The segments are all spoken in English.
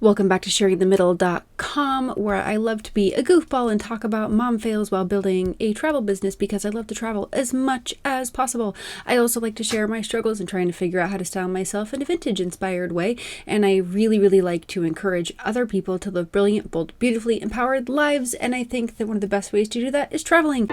Welcome back to Sharingthemiddle.com, where I love to be a goofball and talk about mom fails while building a travel business because I love to travel as much as possible. I also like to share my struggles and trying to figure out how to style myself in a vintage-inspired way, and I really like to encourage other people to live brilliant, bold, beautifully empowered lives, and I think that one of the best ways to do that is traveling.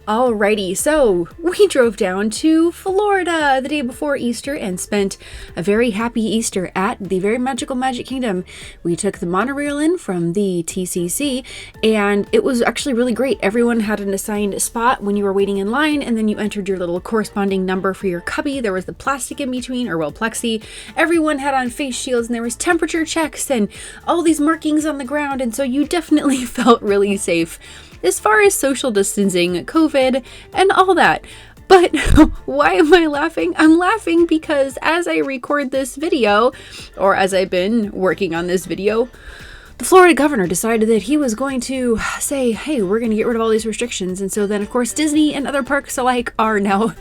Alrighty, so we drove down to Florida the day before Easter and spent a very happy Easter at the very magical Magic Kingdom. We took the monorail in from the TCC and it was actually really great. Everyone had an assigned spot when you were waiting in line, and then you entered your little corresponding number for your cubby. There was the plastic in between, or well, plexi. Everyone had on face shields and there was temperature checks and all these markings on the ground, and so you definitely felt really safe as far as social distancing, COVID, and all that. But why am I laughing? I'm laughing because as I record this video, or as I've been working on this video, the Florida governor decided that he was going to say, hey, we're going to get rid of all these restrictions. And so then, of course, Disney and other parks alike are now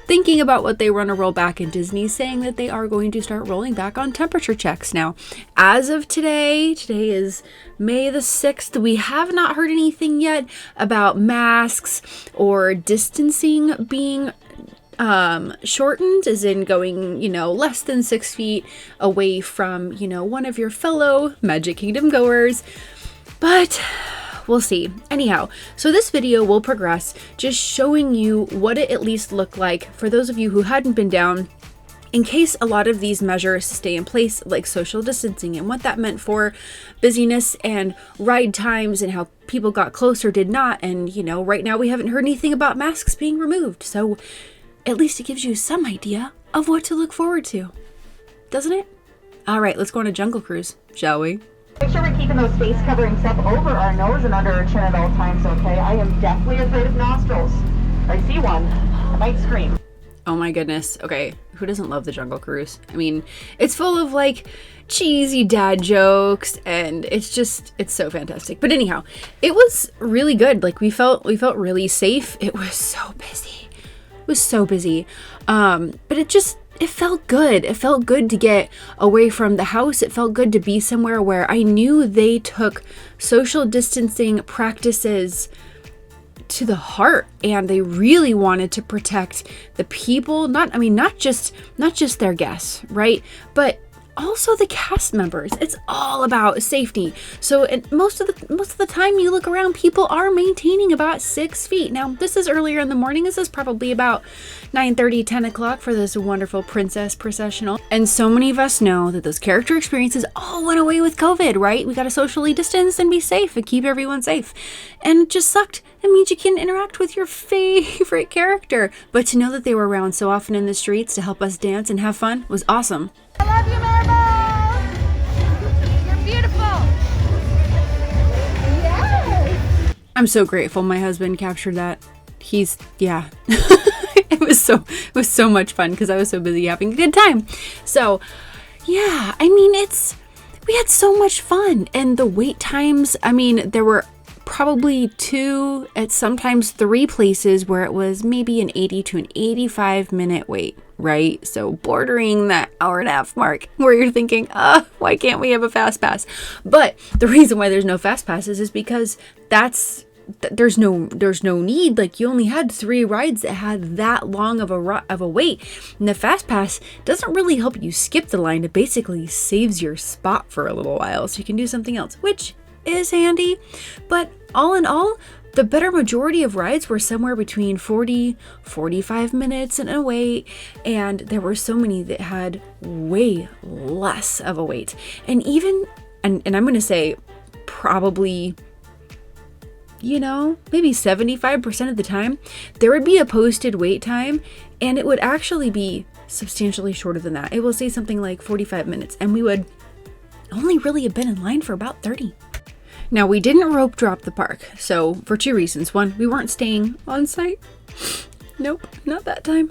thinking about what they want to roll back, and Disney saying that they are going to start rolling back on temperature checks. Now, as of today is May the 6th, we have not heard anything yet about masks or distancing being shortened, as in going, less than 6 feet away from, one of your fellow Magic Kingdom goers. But we'll see. Anyhow, so this video will progress just showing you what it at least looked like for those of you who hadn't been down, in case a lot of these measures stay in place, like social distancing, and what that meant for busyness and ride times and how people got close or did not. And, right now we haven't heard anything about masks being removed. So at least it gives you some idea of what to look forward to, doesn't it? All right, let's go on a jungle cruise, shall we? Make sure we're keeping those face coverings up over our nose and under our chin at all times, okay? I am definitely afraid of nostrils. I see one. I might scream. Oh my goodness. Okay, who doesn't love the Jungle Cruise? I mean, it's full of cheesy dad jokes, and it's so fantastic. But anyhow, it was really good. We felt really safe. It was so busy. But it felt good. It felt good to get away from the house. It felt good to be somewhere where I knew they took social distancing practices to the heart, and they really wanted to protect the people, not just their guests, right? But also the cast members. It's all about safety. So most of the time you look around, people are maintaining about 6 feet. Now, this is earlier in the morning. This is probably about 9:30, 10 o'clock for this wonderful princess processional. And so many of us know that those character experiences all went away with COVID, right? We got to socially distance and be safe and keep everyone safe. And it just sucked. It means you can interact with your favorite character. But to know that they were around so often in the streets to help us dance and have fun was awesome. I love you, Marble! You're beautiful! Yes! I'm so grateful my husband captured that. Yeah. It was so much fun because I was so busy having a good time. So, yeah, we had so much fun. And the wait times, there were probably 2, at sometimes 3 places where it was maybe an 80 to an 85 minute wait, right? So bordering that hour-and-a-half mark where you're thinking, why can't we have a fast pass? But the reason why there's no fast passes is because there's no need. You only had 3 rides that had that long of a wait, and the fast pass doesn't really help you skip the line. It basically saves your spot for a little while so you can do something else, which is handy. But all in all, the better majority of rides were somewhere between 40-45 minutes in a wait, and there were so many that had way less of a wait. And even and I'm going to say probably maybe 75% of the time, there would be a posted wait time, and it would actually be substantially shorter than that. It will say something like 45 minutes, and we would only really have been in line for about 30. Now, we didn't rope drop the park, so for 2 reasons. One, we weren't staying on site. Nope, not that time.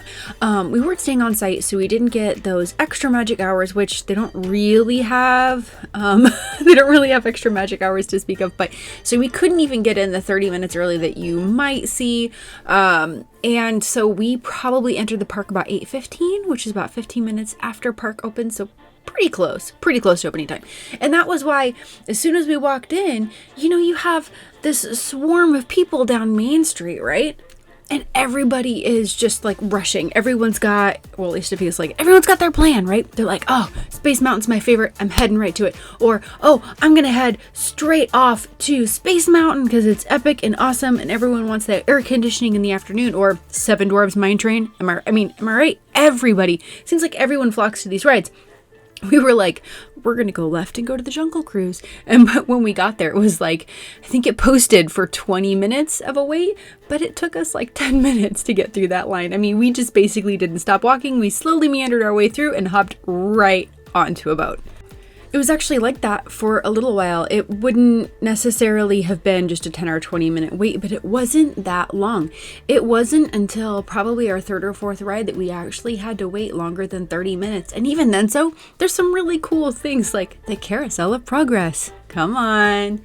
We weren't staying on site, so we didn't get those extra magic hours, which they don't really have. They don't really have extra magic hours to speak of, but so we couldn't even get in the 30 minutes early that you might see. And so we probably entered the park about 8:15, which is about 15 minutes after park opened. So pretty close to opening time. And that was why as soon as we walked in, you have this swarm of people down Main Street, right? And everybody is just like rushing. Everyone's got, well, at least it feels like everyone's got their plan, right? They're like, oh, Space Mountain's my favorite. I'm heading right to it. Or, oh, I'm going to head straight off to Space Mountain because it's epic and awesome. And everyone wants that air conditioning in the afternoon. Or Seven Dwarfs Mine Train. Am I right? Everybody. Seems like everyone flocks to these rides. We were like, we're going to go left and go to the Jungle Cruise. And but when we got there, it was like, I think it posted for 20 minutes of a wait, but it took us like 10 minutes to get through that line. I mean, we just basically didn't stop walking. We slowly meandered our way through and hopped right onto a boat. It was actually like that for a little while. It wouldn't necessarily have been just a 10 or 20 minute wait, but it wasn't that long. It wasn't until probably our third or fourth ride that we actually had to wait longer than 30 minutes. And even then, there's some really cool things like the Carousel of Progress. Come on.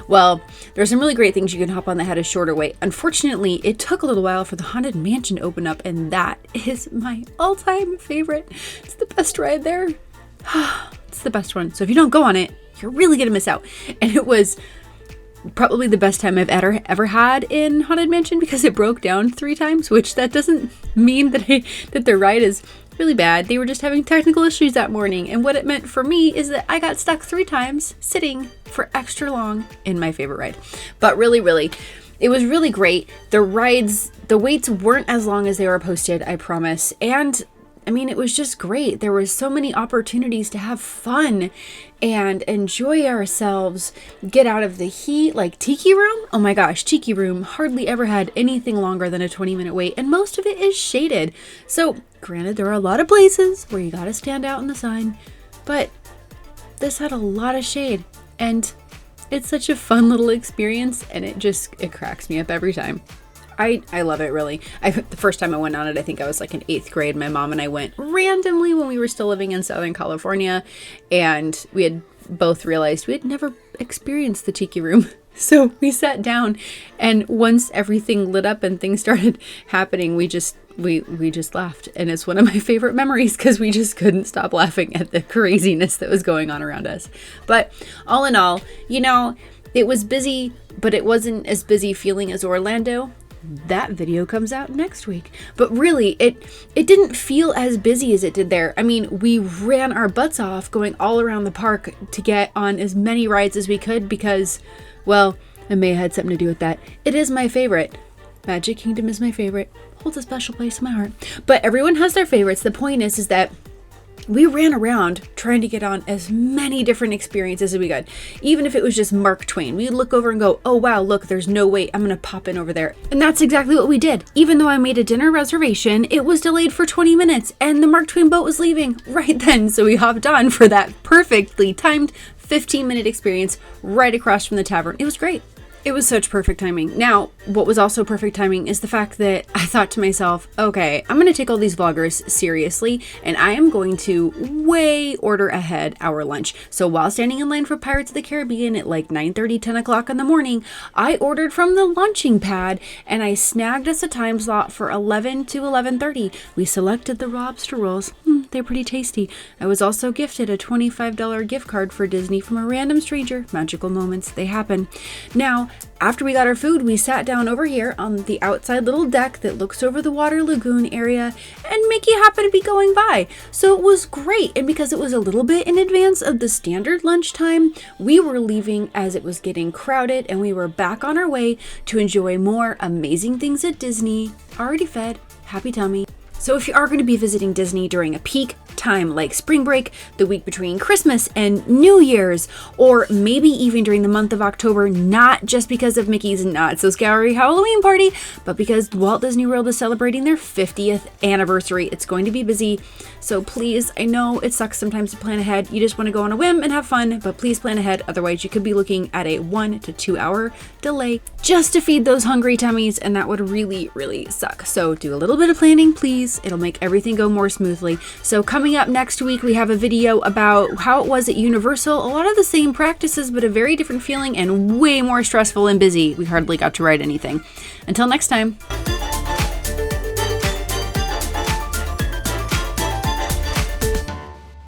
Well, there's some really great things you can hop on that had a shorter wait. Unfortunately, it took a little while for the Haunted Mansion to open up, and that is my all-time favorite. It's the best ride there. It's the best one. So if you don't go on it, you're really going to miss out. And it was probably the best time I've ever had in Haunted Mansion because it broke down 3 times, which that doesn't mean that the ride is really bad. They were just having technical issues that morning. And what it meant for me is that I got stuck 3 times sitting for extra long in my favorite ride. But really, it was really great. The waits weren't as long as they were posted, I promise. And I mean, it was just great. There were so many opportunities to have fun and enjoy ourselves, get out of the heat, like Tiki Room. Oh my gosh, Tiki Room hardly ever had anything longer than a 20-minute wait, and most of it is shaded. So granted, there are a lot of places where you gotta stand out in the sun, but this had a lot of shade, and it's such a fun little experience, and it cracks me up every time. I love it, really. The first time I went on it, I think I was like in 8th grade. My mom and I went randomly when we were still living in Southern California, and we had both realized we had never experienced the Tiki Room. So we sat down, and once everything lit up and things started happening, we just laughed. And it's one of my favorite memories because we just couldn't stop laughing at the craziness that was going on around us. But all in all, it was busy, but it wasn't as busy feeling as Orlando. That video comes out next week. But really, it didn't feel as busy as it did there. I mean, we ran our butts off going all around the park to get on as many rides as we could because, well, it may have had something to do with that. It is my favorite. Magic Kingdom is my favorite. Holds a special place in my heart. But everyone has their favorites. The point is that we ran around trying to get on as many different experiences as we could. Even if it was just Mark Twain, we'd look over and go, oh wow, look, there's no wait, I'm gonna pop in over there. And that's exactly what we did. Even though I made a dinner reservation, it was delayed for 20 minutes and the Mark Twain boat was leaving right then. So we hopped on for that perfectly timed 15-minute experience right across from the tavern. It was great. It was such perfect timing. Now, what was also perfect timing is the fact that I thought to myself, okay, I'm going to take all these vloggers seriously, and I am going to way order ahead our lunch. So while standing in line for Pirates of the Caribbean at like 9:30, 10 o'clock in the morning, I ordered from the launching pad, and I snagged us a time slot for 11 to 11:30. We selected the lobster rolls. They're pretty tasty. I was also gifted a $25 gift card for Disney from a random stranger. Magical moments, they happen. Now, after we got our food, we sat down over here on the outside little deck that looks over the water lagoon area, and Mickey happened to be going by. So it was great, and because it was a little bit in advance of the standard lunchtime, we were leaving as it was getting crowded, and we were back on our way to enjoy more amazing things at Disney. Already fed, happy tummy, So if you are going to be visiting Disney during a peak time like spring break, the week between Christmas and New Year's, or maybe even during the month of October, not just because of Mickey's Not So Scary Halloween party, but because Walt Disney World is celebrating their 50th anniversary, it's going to be busy. So please, I know it sucks sometimes to plan ahead. You just want to go on a whim and have fun, but please plan ahead. Otherwise, you could be looking at a 1 to 2 hour delay just to feed those hungry tummies, and that would really, really suck. So do a little bit of planning, please. It'll make everything go more smoothly. So coming up next week, we have a video about how it was at Universal. A lot of the same practices, but a very different feeling and way more stressful and busy. We hardly got to ride anything. Until next time.